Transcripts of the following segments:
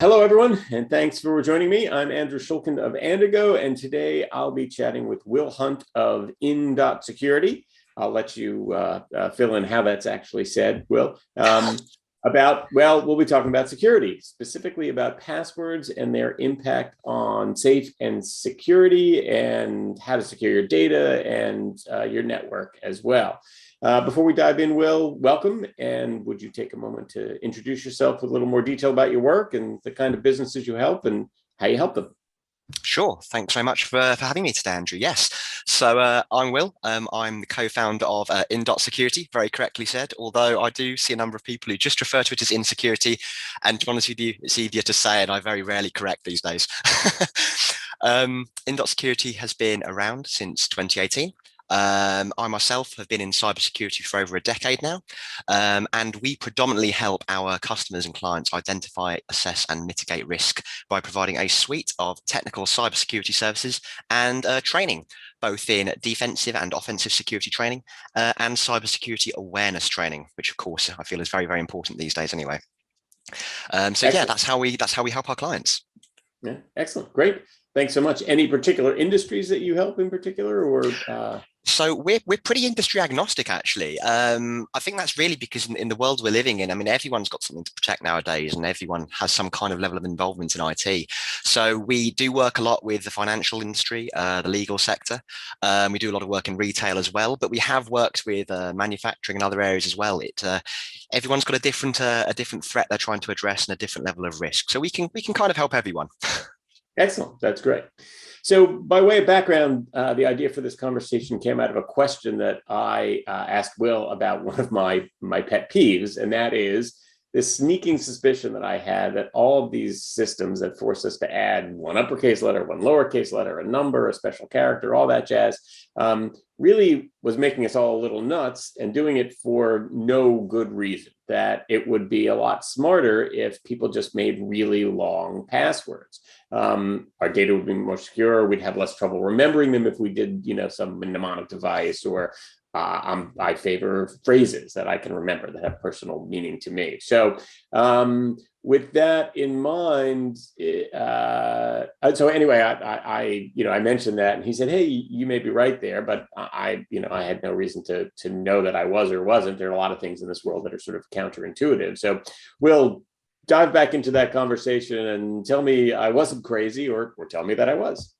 Hello, everyone, and thanks for joining me. I'm Andrew Shulkin of Andigo, and today I'll be chatting with Will Hunt of In.Security. I'll let you fill in how that's actually said, Will. We'll be talking about security, specifically about passwords and their impact on safe and security and how to secure your data and your network as well. Before we dive in, Will, welcome. And would you take a moment to introduce yourself with a little more detail about your work and the kind of businesses you help and how you help them? Sure. Thanks very much for having me today, Andrew. Yes. So I'm Will. I'm the co-founder of In.Security, very correctly said, although I do see a number of people who just refer to it as Insecurity. And to be honest with you, it's easier to say, and I very rarely correct these days. In.Security has been around since 2018. I myself have been in cybersecurity for over a decade now, and we predominantly help our customers and clients identify, assess, and mitigate risk by providing a suite of technical cybersecurity services and training, both in defensive and offensive security training and cybersecurity awareness training, which of course I feel is very, very important these days anyway. Yeah, that's how we help our clients. Yeah, excellent, great. Thanks so much. Any particular industries that you help in particular, or? So we're pretty industry agnostic, actually. I think that's really because in the world we're living in, I mean, everyone's got something to protect nowadays, and everyone has some kind of level of involvement in IT. So we do work a lot with the financial industry, the legal sector. We do a lot of work in retail as well, but we have worked with manufacturing and other areas as well. Everyone's got a different threat they're trying to address and a different level of risk. So we can kind of help everyone. Excellent, that's great. So by way of background, the idea for this conversation came out of a question that I asked Will about one of my pet peeves, and that is this sneaking suspicion that I had that all of these systems that force us to add one uppercase letter, one lowercase letter, a number, a special character, all that jazz, really was making us all a little nuts and doing it for no good reason. That it would be a lot smarter if people just made really long passwords. Our data would be more secure. We'd have less trouble remembering them if we did, some mnemonic device, or I favor phrases that I can remember that have personal meaning to me. So with that in mind, so anyway, I mentioned that, and he said, "Hey, you may be right there," but I had no reason to know that I was or wasn't. There are a lot of things in this world that are sort of counterintuitive. So we'll dive back into that conversation and tell me I wasn't crazy, or tell me that I was.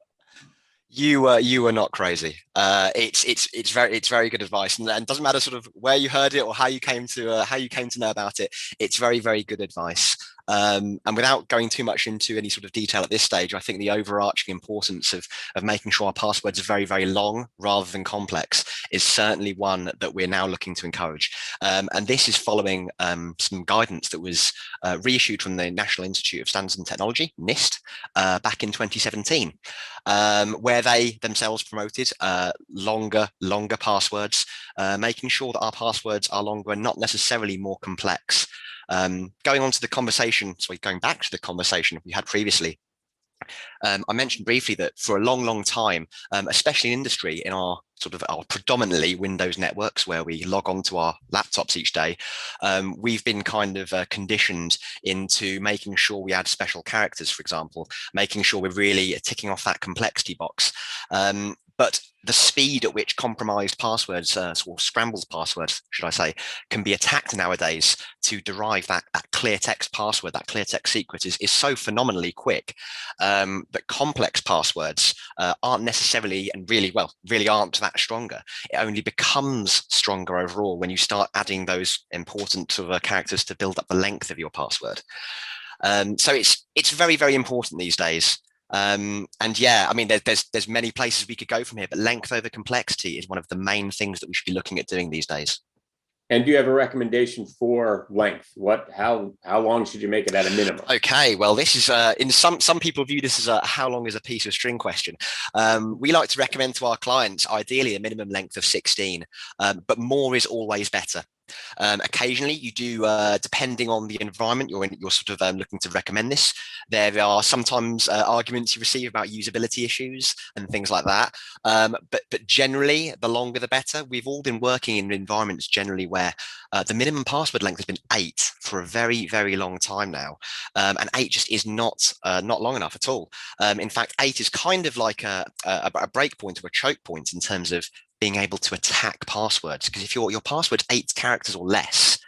You were not crazy. It's very good advice, and doesn't matter sort of where you heard it or how you came to know about it. It's very, very good advice. And without going too much into any sort of detail at this stage, I think the overarching importance of making sure our passwords are very, very long rather than complex is certainly one that we're now looking to encourage. And this is following some guidance that was reissued from the National Institute of Standards and Technology, NIST, back in 2017, where they themselves promoted longer passwords, making sure that our passwords are longer and not necessarily more complex. Going on to the conversation, going back to the conversation we had previously, I mentioned briefly that for a long, long time, especially in industry, in our predominantly Windows networks where we log onto our laptops each day, we've been kind of conditioned into making sure we add special characters, for example, making sure we're really ticking off that complexity box. But the speed at which compromised passwords, or scrambled passwords, should I say, can be attacked nowadays to derive that clear text password, that clear text secret is so phenomenally quick that complex passwords aren't necessarily, and really aren't that stronger. It only becomes stronger overall when you start adding those important sort of characters to build up the length of your password. So it's very, very important these days. And yeah, I mean, there's many places we could go from here, but length over complexity is one of the main things that we should be looking at doing these days. And do you have a recommendation for length? How long should you make it at a minimum? Okay, well, this is in some people view this as a how long is a piece of string question. We like to recommend to our clients ideally a minimum length of 16, but more is always better. Occasionally, you do, depending on the environment you're sort of looking to recommend this. There are sometimes arguments you receive about usability issues and things like that. But generally, the longer the better. We've all been working in environments generally where the minimum password length has been 8 for a very, very long time now, and 8 just is not long enough at all. In fact, 8 is kind of like a break point or a choke point in terms of being able to attack passwords. Because if your password's 8 characters or less,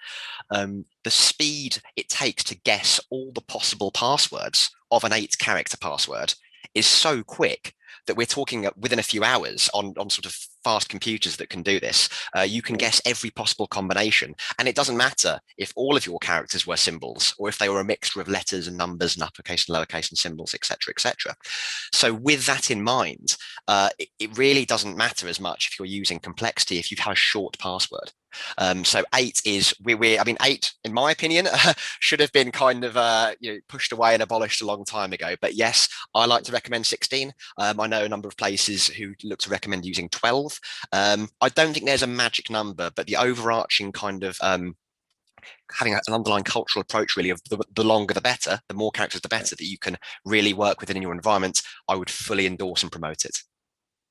the speed it takes to guess all the possible passwords of an 8-character password is so quick that we're talking within a few hours on sort of fast computers that can do this. You can guess every possible combination, and it doesn't matter if all of your characters were symbols or if they were a mixture of letters and numbers and uppercase and lowercase and symbols, etc., etc. So with that in mind, it really doesn't matter as much if you're using complexity if you've had a short password. So 8 is I mean, 8, in my opinion, should have been kind of pushed away and abolished a long time ago. But yes, I like to recommend 16. I know a number of places who look to recommend using 12. I don't think there's a magic number, but the overarching kind of having an underlying cultural approach really of the longer the better, the more characters the better that you can really work within in your environment, I would fully endorse and promote it.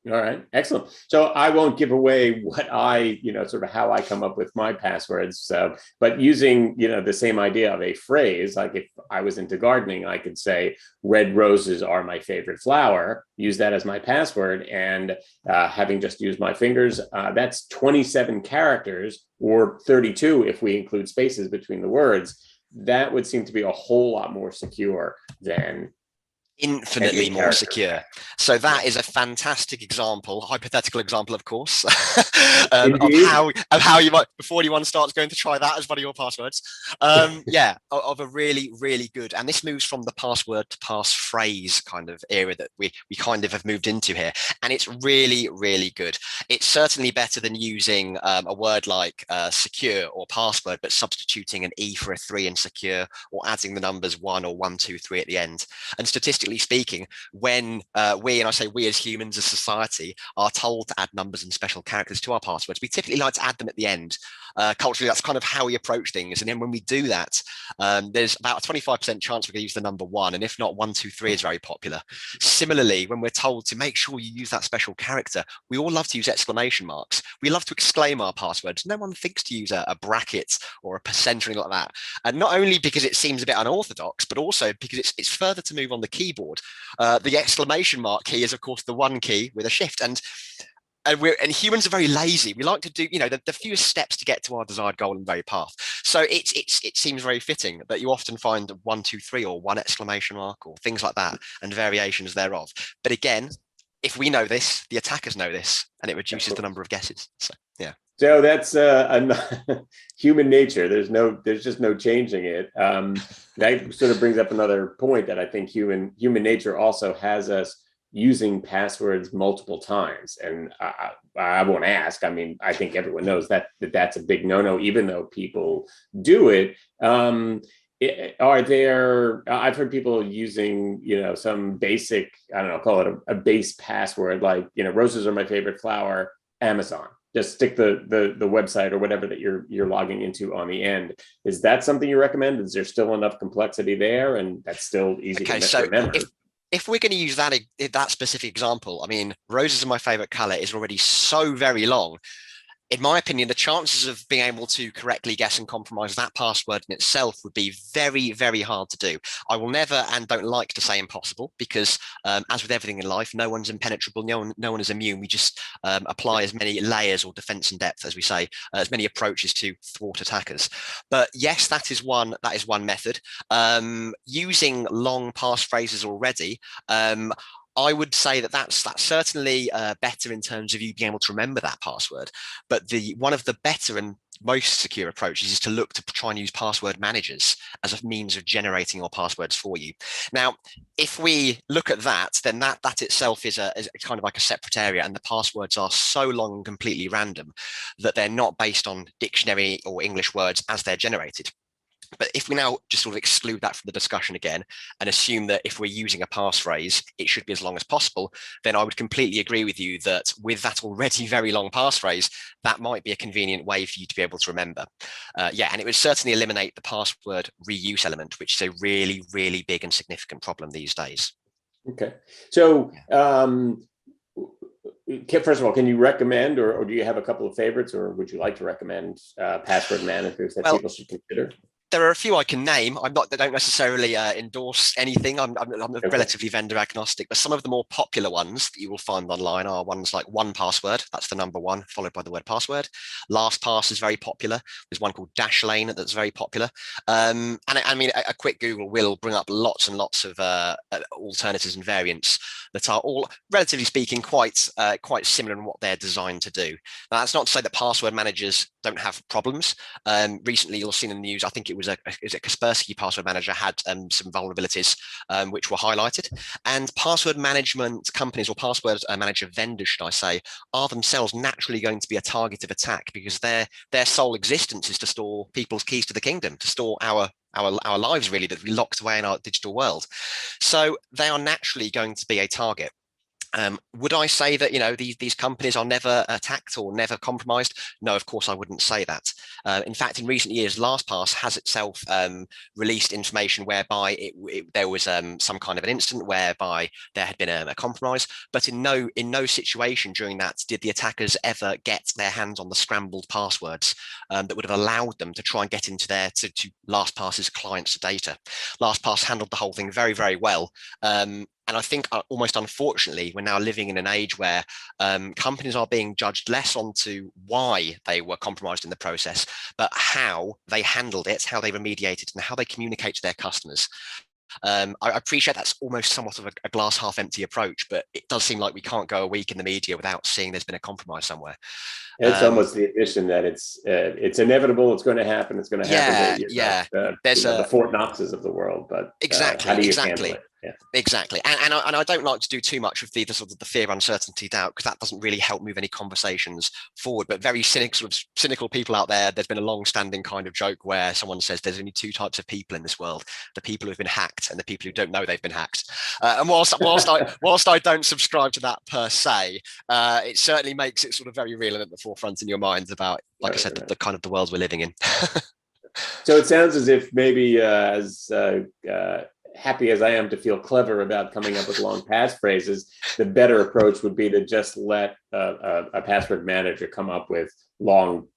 All right, excellent. So I won't give away what I, sort of how I come up with my passwords. So, but using, the same idea of a phrase, like if I was into gardening, I could say red roses are my favorite flower, use that as my password. And having just used my fingers, that's 27 characters or 32 if we include spaces between the words. That would seem to be a whole lot more secure than infinitely more secure. So that is a fantastic example, hypothetical example, of course, of how you might, before anyone starts going to try that as one of your passwords, of a really, really good, and this moves from the password to passphrase kind of era that we kind of have moved into here, and it's really, really good. It's certainly better than using a word like secure or password, but substituting an E for a 3 in secure, or adding the numbers 1 or 1, 2, 3 at the end. And statistically speaking, when we, and I say we as humans, as society, are told to add numbers and special characters to our passwords, we typically like to add them at the end. Culturally, that's kind of how we approach things. And then when we do that, there's about a 25% chance we're going to use the number 1. And if not, 1, 2, 3 is very popular. Similarly, when we're told to make sure you use that special character, we all love to use exclamation marks. We love to exclaim our passwords. No one thinks to use a bracket or a percent or anything like that. And not only because it seems a bit unorthodox, but also because it's further to move on the keyboard. The exclamation mark key is, of course, the 1 key with a shift. And humans are very lazy. We like to do, the fewest steps to get to our desired goal and very path. So it seems very fitting that you often find 1, 2, 3 or 1 exclamation mark or things like that and variations thereof. But again, if we know this, the attackers know this, and it reduces the number of guesses. So yeah. So that's human nature. There's just no changing it. That sort of brings up another point that I think human nature also has us using passwords multiple times. And I won't ask. I mean, I think everyone knows that's a big no-no, even though people do it. Are there? I've heard people using, some basic, I don't know, call it a base password, like, roses are my favorite flower, Amazon. Just stick the website or whatever that you're logging into on the end. Is that something you recommend? Is there still enough complexity there, and that's still easy to remember? If we're going to use that specific example, I mean, roses are my favorite color is already so very long. In my opinion, the chances of being able to correctly guess and compromise that password in itself would be very, very hard to do. I will never and don't like to say impossible because, as with everything in life, no one's impenetrable, no one is immune. We just apply as many layers or defense and depth, as we say, as many approaches to thwart attackers. But yes, that is one method. Using long passphrases already, I would say that's certainly better in terms of you being able to remember that password. But one of the better and most secure approaches is to look to try and use password managers as a means of generating your passwords for you. Now, if we look at that, then that itself is kind of like a separate area, and the passwords are so long and completely random that they're not based on dictionary or English words as they're generated. But if we now just sort of exclude that from the discussion again and assume that if we're using a passphrase, it should be as long as possible, then I would completely agree with you that with that already very long passphrase, that might be a convenient way for you to be able to remember. Yeah, and it would certainly eliminate the password reuse element, which is a really, really big and significant problem these days. Okay. So, first of all, can you recommend, or do you have a couple of favorites, or would you like to recommend password managers that people should consider? There are a few I can name. I don't necessarily endorse anything. I'm relatively vendor agnostic, but some of the more popular ones that you will find online are ones like 1Password. That's the number one, followed by the word password. LastPass is very popular. There's one called Dashlane that's very popular. And I mean, a quick Google will bring up lots and lots of alternatives and variants that are all, relatively speaking, quite similar in what they're designed to do. Now, that's not to say that password managers don't have problems. Recently, you'll see in the news, I think it was a Kaspersky password manager had some vulnerabilities which were highlighted, and password management companies, or password manager vendors, should I say, are themselves naturally going to be a target of attack, because their sole existence is to store people's keys to the kingdom, to store our lives, really, that we locked away in our digital world. So they are naturally going to be a target. Would I say that, you know, these companies are never attacked or never compromised? No, of course I wouldn't say that. In fact, in recent years, LastPass has itself released information whereby there was some kind of an incident whereby there had been a compromise, but in no situation during that did the attackers ever get their hands on the scrambled passwords that would have allowed them to try and get into to LastPass's clients' data. LastPass handled the whole thing very, very well. And I think almost unfortunately, we're now living in an age where companies are being judged less onto why they were compromised in the process, but how they handled it, how they remediated, and how they communicate to their customers. I appreciate that's almost somewhat of a glass half empty approach, but it does seem like we can't go a week in the media without seeing there's been a compromise somewhere. It's almost the admission that it's inevitable. It's going to happen. It's going to happen. Yeah. There's the Fort Knoxes of the world, but how do you handle it? Yeah. Exactly. And I don't like to do too much with the sort of the fear, uncertainty, doubt, because that doesn't really help move any conversations forward. But very cynical people out there, there's been a long-standing kind of joke where someone says there's only two types of people in this world: the people who've been hacked and the people who don't know they've been hacked. And whilst I don't subscribe to that per se, it certainly makes it sort of very real and at the forefront in your mind about, like I said, the kind of the world we're living in. So it sounds as if maybe as happy as I am to feel clever about coming up with long passphrases, the better approach would be to just let a password manager come up with long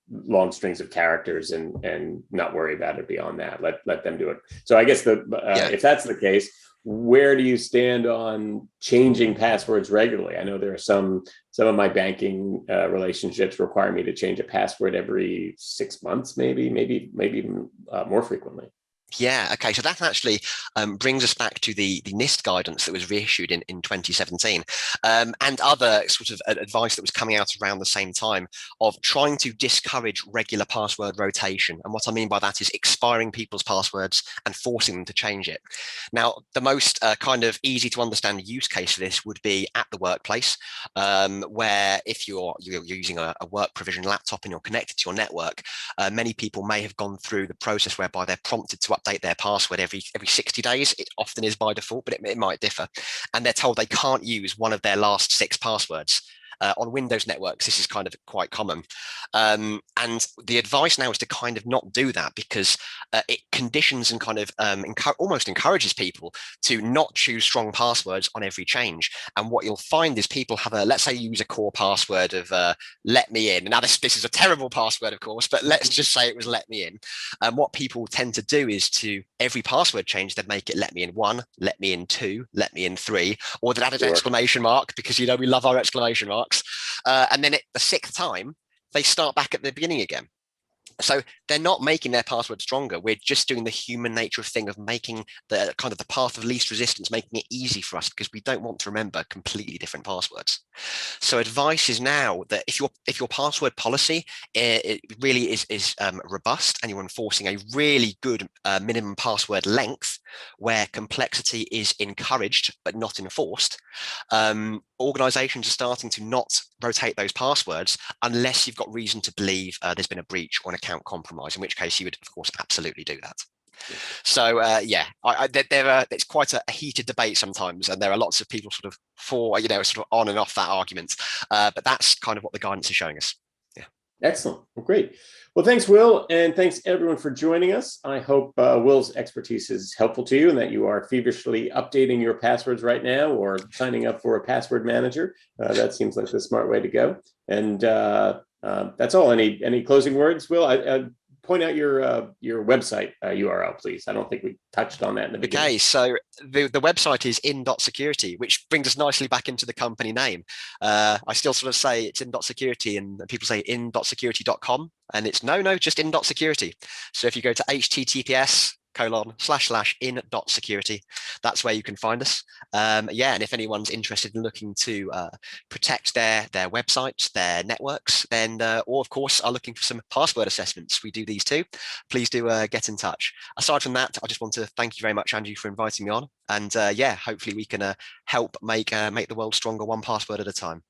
strings of characters and not worry about it beyond that. Let them do it. So I guess if that's the case, where do you stand on changing passwords regularly? I know there are some of my banking relationships require me to change a password every 6 months, maybe even more frequently. Yeah, okay. So that actually brings us back to the NIST guidance that was reissued in 2017 and other sort of advice that was coming out around the same time of trying to discourage regular password rotation. And what I mean by that is expiring people's passwords and forcing them to change it. Now, the most kind of easy to understand use case for this would be at the workplace, where if you're using a work provision laptop and you're connected to your network, many people may have gone through the process whereby they're prompted to update their password every 60 days. It often is by default, but it might differ. And they're told they can't use one of their last 6 passwords. On Windows networks, this is kind of quite common. And the advice now is to kind of not do that, because it conditions and kind of almost encourages people to not choose strong passwords on every change. And what you'll find is people have let's say you use a core password of let me in. Now this is a terrible password, of course, but let's just say it was let me in. And what people tend to do is to every password change, they'd make it let me in 1, let me in 2, let me in 3, or they'd add an exclamation mark, because, you know, we love our exclamation marks. And then the 6th time, they start back at the beginning again. So they're not making their password stronger. We're just doing the human nature of thing of making the kind of the path of least resistance, making it easy for us, because we don't want to remember completely different passwords. So advice is now that if your password policy it really is robust, and you're enforcing a really good minimum password length where complexity is encouraged but not enforced, organizations are starting to not rotate those passwords unless you've got reason to believe there's been a breach or an account compromise, in which case you would, of course, absolutely do that. So yeah, it's quite a heated debate sometimes, and there are lots of people sort of for, sort of on and off that argument. But that's kind of what the guidance is showing us. Yeah. Excellent. Well, great. Well, thanks, Will, and thanks everyone for joining us. I hope Will's expertise is helpful to you and that you are feverishly updating your passwords right now or signing up for a password manager. That seems like the smart way to go. And that's all. Any closing words, Will? I point out your website URL, please. I don't think we touched on that in the beginning. Okay, so the website is In.Security, which brings us nicely back into the company name. I still sort of say it's In.Security, and people say in.security.com, and it's no, just In.Security. So if you go to https://in.security, that's where you can find us. Yeah, and if anyone's interested in looking to protect their websites, their networks, then or of course are looking for some password assessments, we do these too. Please do get in touch. Aside from that, I just want to thank you very much, Andrew, for inviting me on. And yeah, hopefully we can help make the world stronger, one password at a time.